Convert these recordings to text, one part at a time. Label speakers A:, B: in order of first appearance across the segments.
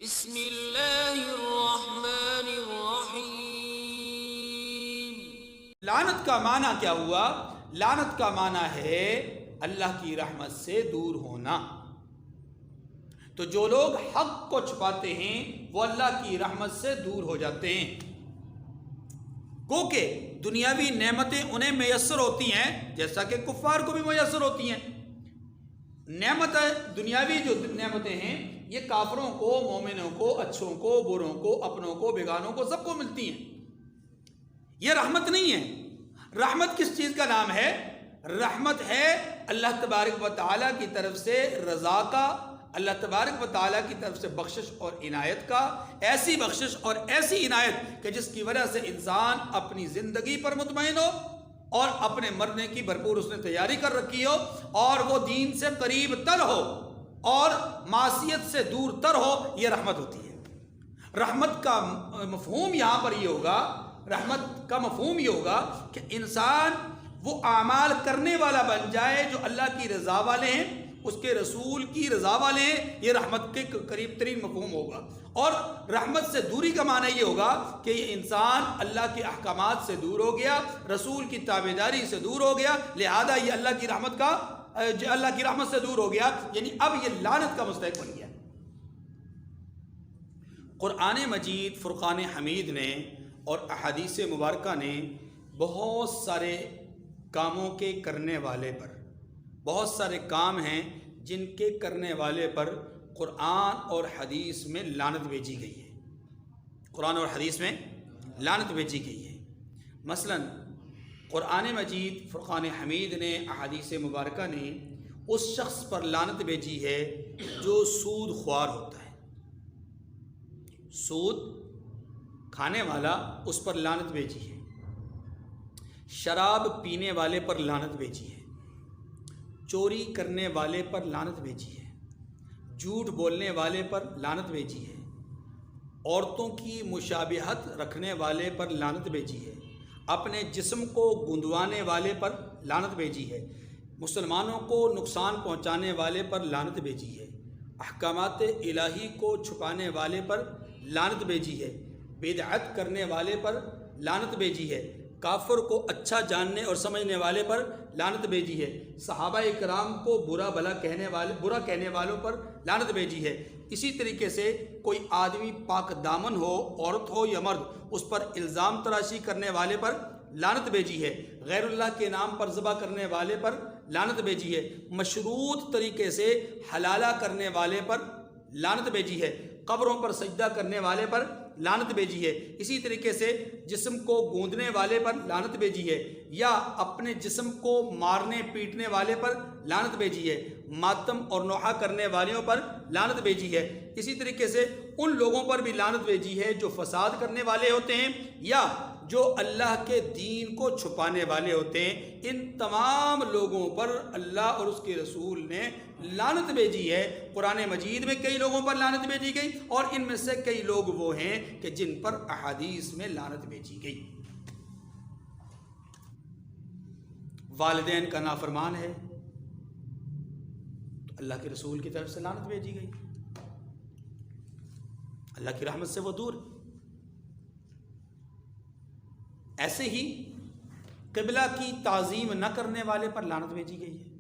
A: بسم اللہ الرحمن الرحیم۔
B: لعنت کا معنی کیا ہوا؟ لعنت کا معنی ہے اللہ کی رحمت سے دور ہونا۔ تو جو لوگ حق کو چھپاتے ہیں وہ اللہ کی رحمت سے دور ہو جاتے ہیں، کیونکہ دنیاوی نعمتیں انہیں میسر ہوتی ہیں جیسا کہ کفار کو بھی میسر ہوتی ہیں۔ دنیاوی جو نعمتیں ہیں یہ کافروں کو، مومنوں کو، اچھوں کو، بروں کو، اپنوں کو، بیگانوں کو، سب کو ملتی ہیں۔ یہ رحمت نہیں ہے۔ رحمت کس چیز کا نام ہے؟ رحمت ہے اللہ تبارک و تعالیٰ کی طرف سے رضا کا، اللہ تبارک و تعالیٰ کی طرف سے بخشش اور عنایت کا، ایسی بخشش اور ایسی عنایت کہ جس کی وجہ سے انسان اپنی زندگی پر مطمئن ہو اور اپنے مرنے کی بھرپور اس نے تیاری کر رکھی ہو، اور وہ دین سے قریب تر ہو اور معصیت سے دور تر ہو۔ یہ رحمت ہوتی ہے۔ رحمت کا مفہوم یہاں پر یہ ہوگا، رحمت کا مفہوم یہ ہوگا کہ انسان وہ اعمال کرنے والا بن جائے جو اللہ کی رضا والے ہیں، اس کے رسول کی رضا والے ہیں۔ یہ رحمت کے قریب ترین مفہوم ہوگا۔ اور رحمت سے دوری کا معنی یہ ہوگا کہ یہ انسان اللہ کے احکامات سے دور ہو گیا، رسول کی تابعداری سے دور ہو گیا، لہذا یہ اللہ کی رحمت سے دور ہو گیا، یعنی اب یہ لعنت کا مستحق بن گیا۔ قرآن مجید، فرقان حمید نے اور احادیث مبارکہ نے بہت سارے کاموں کے کرنے والے پر، بہت سارے کام ہیں جن کے کرنے والے پر قرآن اور حدیث میں لعنت بھیجی گئی ہے۔ قرآن اور حدیث میں لعنت بھیجی گئی ہے۔ مثلا قرآن مجید، فرقان حمید نے، احادیث مبارکہ نے اس شخص پر لعنت بھیجی ہے جو سود خوار ہوتا ہے۔ سود کھانے والا، اس پر لعنت بھیجی ہے۔ شراب پینے والے پر لعنت بھیجی ہے۔ چوری کرنے والے پر لعنت بھیجی ہے۔ جھوٹ بولنے والے پر لعنت بھیجی ہے۔ عورتوں کی مشابہت رکھنے والے پر لعنت بھیجی ہے۔ اپنے جسم کو گندوانے والے پر لعنت بھیجی ہے۔ مسلمانوں کو نقصان پہنچانے والے پر لعنت بھیجی ہے۔ احکامات الہی کو چھپانے والے پر لعنت بھیجی ہے۔ بدعت کرنے والے پر لعنت بھیجی ہے۔ کافر کو اچھا جاننے اور سمجھنے والے پر لعنت بھیجی ہے۔ صحابہ کرام کو برا کہنے والوں پر لعنت بھیجی ہے۔ اسی طریقے سے کوئی آدمی پاک دامن ہو، عورت ہو یا مرد، اس پر الزام تراشی کرنے والے پر لعنت بھیجی ہے۔ غیر اللہ کے نام پر ذبح کرنے والے پر لعنت بھیجی ہے۔ مشروط طریقے سے حلالہ کرنے والے پر لعنت بھیجی ہے۔ قبروں پر سجدہ کرنے والے پر لعنت بھیجی ہے۔ اسی طریقے سے جسم کو گوندنے والے پر لعنت بھیجی ہے، یا اپنے جسم کو مارنے پیٹنے والے پر لعنت بھیجی ہے۔ ماتم اور نوحہ کرنے والوں پر لعنت بھیجی ہے۔ اسی طریقے سے ان لوگوں پر بھی لعنت بھیجی ہے جو فساد کرنے والے ہوتے ہیں یا جو اللہ کے دین کو چھپانے والے ہوتے ہیں۔ ان تمام لوگوں پر اللہ اور اس کے رسول نے لعنت بھیجی ہے۔ قرآن مجید میں کئی لوگوں پر لعنت بھیجی گئی، اور ان میں سے کئی لوگ وہ ہیں کہ جن پر احادیث میں لعنت بھیجی گئی۔ والدین کا نافرمان ہے تو اللہ کے رسول کی طرف سے لعنت بھیجی گئی، اللہ کی رحمت سے وہ دور۔ ایسے ہی قبلہ کی تعظیم نہ کرنے والے پر لعنت بھیجی گئی ہے۔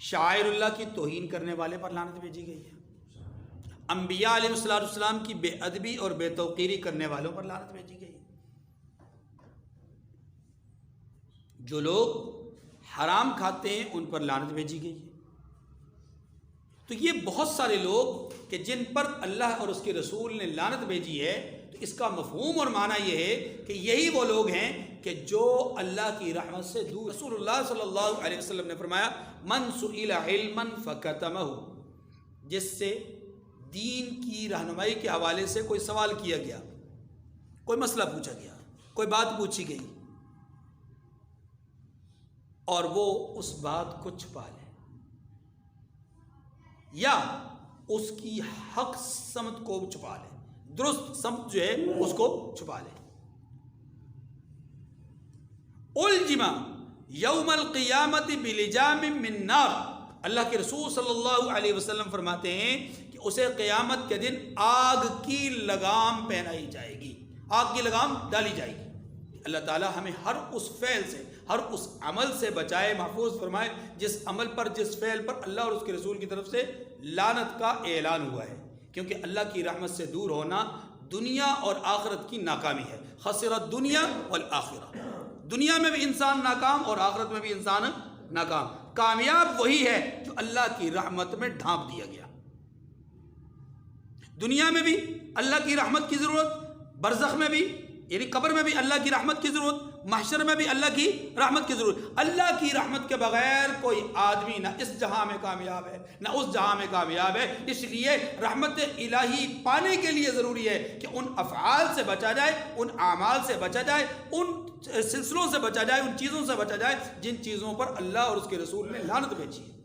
B: شاعر اللہ کی توہین کرنے والے پر لعنت بھیجی گئی ہے۔ انبیاء علیہ السلام کی بے ادبی اور بے توقیری کرنے والوں پر لعنت بھیجی گئی ہے۔ جو لوگ حرام کھاتے ہیں ان پر لعنت بھیجی گئی ہے۔ تو یہ بہت سارے لوگ کہ جن پر اللہ اور اس کے رسول نے لعنت بھیجی ہے، تو اس کا مفہوم اور معنی یہ ہے کہ یہی وہ لوگ ہیں کہ جو اللہ کی رحمت سے دور۔ رسول اللہ صلی اللہ علیہ وسلم نے فرمایا، من سئل علما فکتمہ، جس سے دین کی رہنمائی کے حوالے سے کوئی سوال کیا گیا، کوئی مسئلہ پوچھا گیا، کوئی بات پوچھی گئی، اور وہ اس بات کو چھپا لے یا اس کی حق سمت کو چھپا لے، درست سمت جو ہے اس کو چھپا لے۔ الجم یوم القیامت بلجام من نار، اللہ کے رسول صلی اللہ علیہ وسلم فرماتے ہیں کہ اسے قیامت کے دن آگ کی لگام پہنائی جائے گی، آگ کی لگام ڈالی جائے گی۔ اللہ تعالی ہمیں ہر اس فعل سے، ہر اس عمل سے بچائے، محفوظ فرمائے جس عمل پر، جس فعل پر اللہ اور اس کے رسول کی طرف سے لعنت کا اعلان ہوا ہے، کیونکہ اللہ کی رحمت سے دور ہونا دنیا اور آخرت کی ناکامی ہے۔ خسرت دنیا والآخرہ، دنیا میں بھی انسان ناکام اور آخرت میں بھی انسان ناکام۔ کامیاب وہی ہے جو اللہ کی رحمت میں ڈھانپ دیا گیا۔ دنیا میں بھی اللہ کی رحمت کی ضرورت، برزخ میں بھی یعنی قبر میں بھی اللہ کی رحمت کی ضرورت، محشر میں بھی اللہ کی رحمت کی ضرورت۔ اللہ کی رحمت کے بغیر کوئی آدمی نہ اس جہاں میں کامیاب ہے نہ اس جہاں میں کامیاب ہے۔ اس لیے رحمت الہی پانے کے لیے ضروری ہے کہ ان افعال سے بچا جائے، ان اعمال سے بچا جائے، ان سلسلوں سے بچا جائے، ان چیزوں سے بچا جائے جن چیزوں پر اللہ اور اس کے رسول نے لعنت بھیجی ہے۔